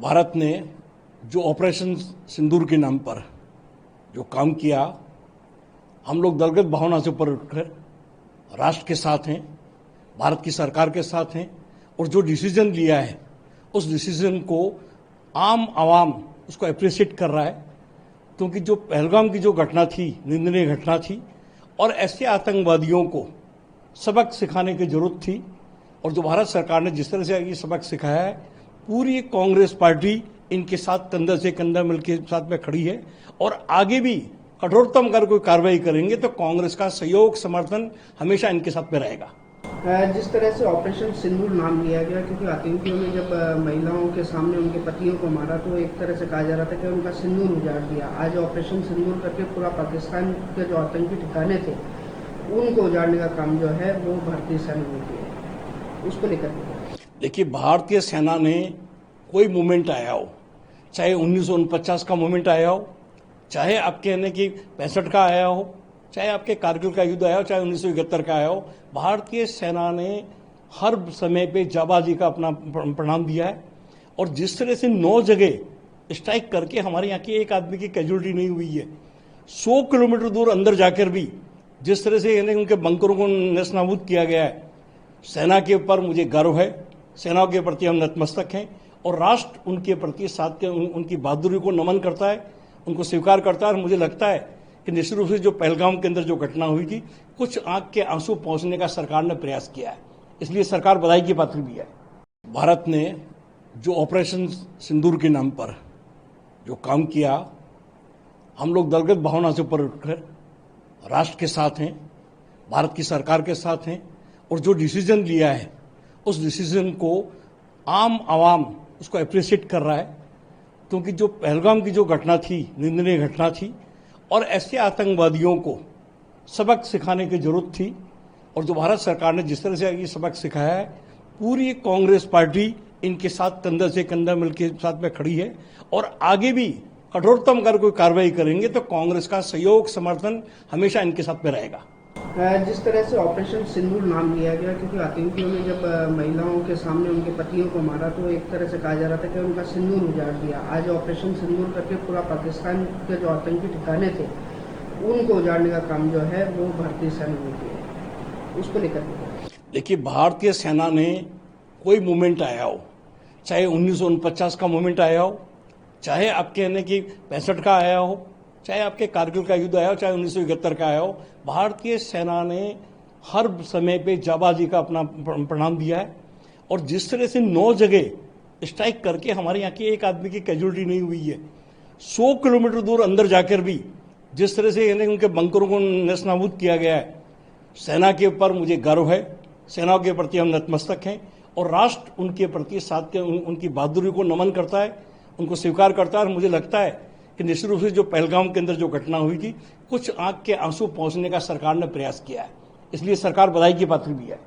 भारत ने जो ऑपरेशन सिंदूर के नाम पर जो काम किया, हम लोग दलगत भावना से ऊपर उठकर राष्ट्र के साथ हैं, भारत की सरकार के साथ हैं और जो डिसीजन लिया है उस डिसीजन को आम आवाम उसको अप्रिशिएट कर रहा है, क्योंकि जो पहलगाम की जो घटना थी निंदनीय घटना थी और ऐसे आतंकवादियों को सबक सिखाने की जरूरत थी। और जो भारत सरकार ने जिस तरह से ये सबक सिखाया है, पूरी कांग्रेस पार्टी इनके साथ कंधा से कंधा मिलकर साथ में खड़ी है और आगे भी कठोरतम अगर कोई कार्रवाई करेंगे तो कांग्रेस का सहयोग समर्थन हमेशा इनके साथ में रहेगा। जिस तरह से ऑपरेशन सिंदूर नाम लिया गया, क्योंकि आतंकियों ने जब महिलाओं के सामने उनके पतियों को मारा तो एक तरह से कहा जा रहा था कि उनका सिंदूर उजाड़ दिया। आज ऑपरेशन सिंदूर करके पूरा पाकिस्तान के जो आतंकी ठिकाने थे उनको उजाड़ने का काम जो है वो भारतीय सेना ने किया। उसको लेकर देखिए, भारतीय सेना ने कोई मूवमेंट आया हो, चाहे 1949 का मूवमेंट आया हो, चाहे आपके कहने की 65 का आया हो, चाहे आपके कारगिल का युद्ध आया हो, चाहे 1971 का आया हो, भारतीय सेना ने हर समय पे जाबाजी का अपना प्रणाम दिया है। और जिस तरह से 9 जगह स्ट्राइक करके हमारे यहाँ की एक आदमी की कैजुअलिटी नहीं हुई है, 100 किलोमीटर दूर अंदर जाकर भी जिस तरह से उनके बंकरों को नस्तानाबूद किया गया है, सेना के ऊपर मुझे गर्व है। सेना के प्रति हम नतमस्तक हैं और राष्ट्र उनके प्रति साथ के उनकी बहादुरी को नमन करता है, उनको स्वीकार करता है। और मुझे लगता है कि निश्चित रूप से जो पहलगाम के अंदर जो घटना हुई थी, कुछ आंख के आंसू पहुंचने का सरकार ने प्रयास किया है, इसलिए सरकार बधाई की पात्र भी है। भारत ने जो ऑपरेशन सिंदूर के नाम पर जो काम किया, हम लोग दलगत भावना से ऊपर उठकर राष्ट्र के साथ हैं, भारत की सरकार के साथ हैं और जो डिसीजन लिया है उस डिसीजन को आम आवाम उसको अप्रिशिएट कर रहा है, क्योंकि जो पहलगाम की जो घटना थी निंदनीय घटना थी और ऐसे आतंकवादियों को सबक सिखाने की जरूरत थी। और जो भारत सरकार ने जिस तरह से ये सबक सिखाया है, पूरी कांग्रेस पार्टी इनके साथ कंधा से कंधा मिलकर साथ में खड़ी है और आगे भी कठोरतम अगर कोई कार्रवाई करेंगे तो कांग्रेस का सहयोग समर्थन हमेशा इनके साथ में रहेगा। जिस तरह से ऑपरेशन सिंदूर नाम लिया गया, क्योंकि आतंकियों ने जब महिलाओं के सामने उनके पतियों को मारा तो एक तरह से कहा जा रहा था कि उनका सिंदूर उजाड़ दिया। आज ऑपरेशन सिंदूर करके पूरा पाकिस्तान के जो आतंकी ठिकाने थे उनको उजाड़ने का काम जो है वो भारतीय सेना ने किया। उसको लेकर देखिए, भारतीय सेना ने कोई मूवमेंट आया हो, चाहे 1949 का मूवमेंट आया हो, चाहे आपके कहने की 65 का आया हो, चाहे आपके कारगिल का युद्ध आया हो, चाहे 1971 का आया हो, भारतीय सेना ने हर समय पे जाबाजी का अपना प्रणाम दिया है। और जिस तरह से 9 जगह स्ट्राइक करके हमारे यहाँ की एक आदमी की कैजुअलिटी नहीं हुई है, 100 किलोमीटर दूर अंदर जाकर भी जिस तरह से उनके बंकरों को नस्तानाबूद किया गया है, सेना के ऊपर मुझे गर्व है। सेना के प्रति हम नतमस्तक हैं और राष्ट्र उनके प्रति साथ के उनकी बहादुरी को नमन करता है, उनको स्वीकार करता है। और मुझे लगता है कि निश्चित रूप से जो पहलगाम के अंदर जो घटना हुई थी, कुछ आंख के आंसू पहुंचने का सरकार ने प्रयास किया है, इसलिए सरकार बधाई की पात्र भी है।